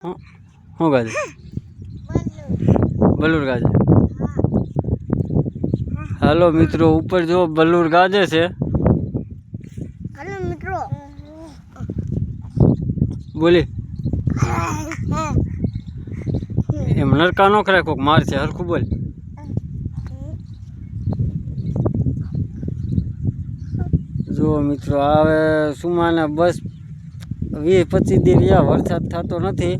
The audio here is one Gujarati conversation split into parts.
શું ગાજે? બલૂર ગાજે. હાલો મિત્રો, ઉપર જો બલૂર ગાજે છે. હાલો મિત્રો, બોલી એમ નરકા નો કરે, કોક માર છે. હરખું બોલ. જો મિત્રો, આવે સુમાને બસ 20-25 દી રહ્યા, વરસાદ થતો નથી.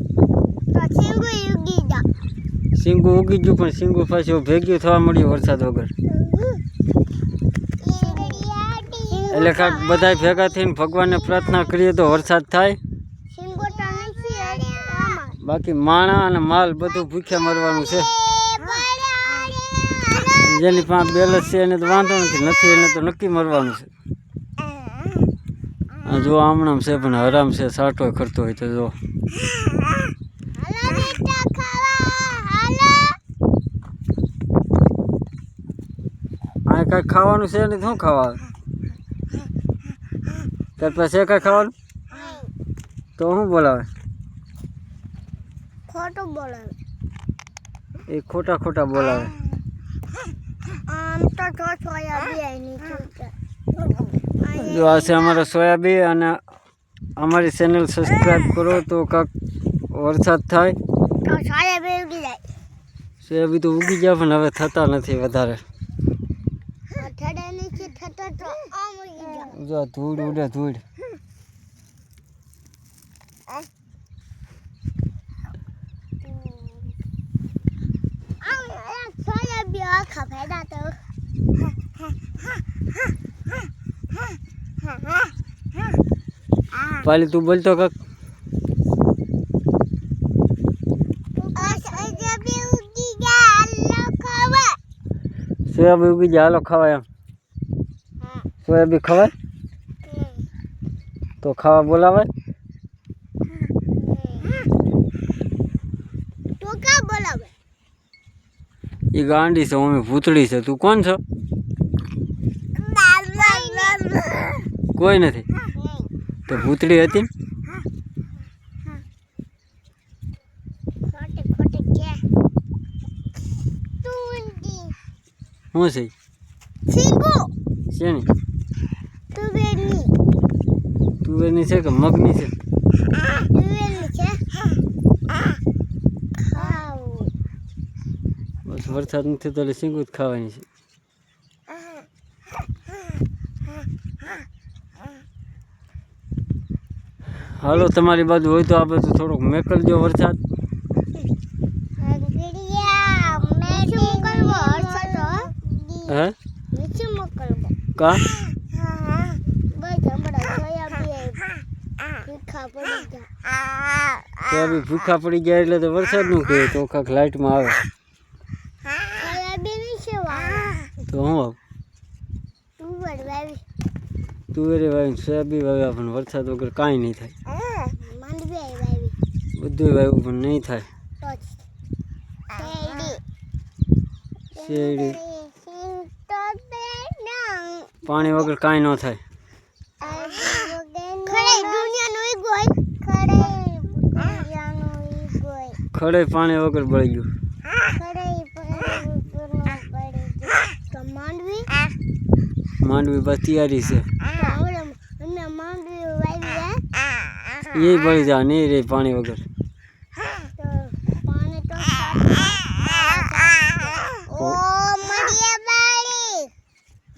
સિંગુ ઉગી ગયું, પણ સિંગુ પાછું ભેગ્યું થવા મળ્યું વરસાદ વગર. એટલે કાંઈક બધા ભેગા થઈને ભગવાનને પ્રાર્થના કરીએ તો વરસાદ થાય. બાકી માણા અને માલ બધું ભૂખ્યા મરવાનું છે. જેની પાસે બેલેન્સ છે એને તો વાંધો નથી એને તો નક્કી મરવાનું છે. જો આમણામ છે, પણ હરામ છે. સાટો કરતો હોય તો જો આ કાંઈ ખાવાનું છે ને, શું ખાવા આવે? ત્યાર પછી કાંઈ ખાવાનું તો શું બોલાવે? ખોટું બોલાવે. એ ખોટા ખોટા બોલાવે. જો આ છે અમારા સોયાબીન, અને અમારી ચેનલ સબસ્ક્રાઈબ કરો તો કાંક વરસાદ થાય. સોયાબીન તો ઉગી ગયા, પણ હવે થતા નથી વધારે. જો ધૂળ ઉડે, ધૂળ. પાલી તું બોલતો કાક. સોયાબીન ઉગી ગયા, હાલો ખાવાય. એમ સોયાબીન ખવાય તો ખાવા બોલાવે. એ ગાંડી છે, અમે ભૂતળી છે. તું કોણ છો? કોઈ નથી તો ભૂતળી હતી ને. શું છે? શેની? તુવેરની છે કે મગની છે? બસ વરસાદ નથી તો એટલે શીંગું જ ખાવાની છે. હાલો, તમારી બાજુ હોય તો આ બધું થોડુંક મેકલજો વરસાદ. હે કા ભૂખા પડી ગયા એટલે તો વરસાદ નું કહે તો કાંક લાઇટમાં આવે તો હું આવ. તુવેરે વાવી, સોયાબીન વાવ્યા, પણ વરસાદ વગર કાંઈ નહીં થાય. બધું વાવ્યું પણ નહીં થાય. શેરડી પાણી વગર કાંઈ ન થાય. ખડે પાણી વગર બળી ગયું. માંડવી બસ તૈયારી છે. એ બળી જાય નહીં રે પાણી વગર.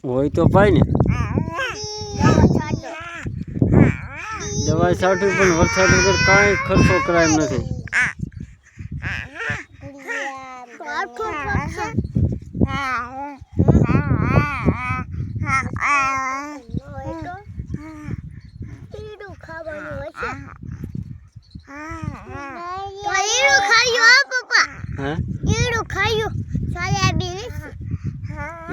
હોય તો પાય ને. દવા છાંટવી, પણ વરસાદ વગર કાંઈ ખર્ચો કરાય એમ નથી.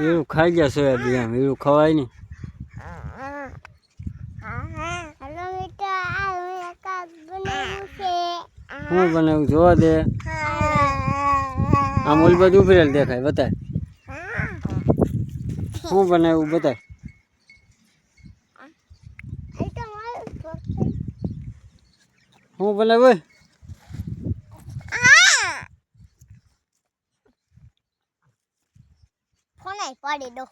એવું ખાઈ ગયા સોયાબીન. એમ એવું ખવાય નહીં. શું બનાવ્યું જોવા દે. આમ ઓલી બાજુ ઉભી રહેલ દેખાય, બતાય શું બનાવ્યું, બતાય. શું બનાવ્યું? ફોન પાડી દો.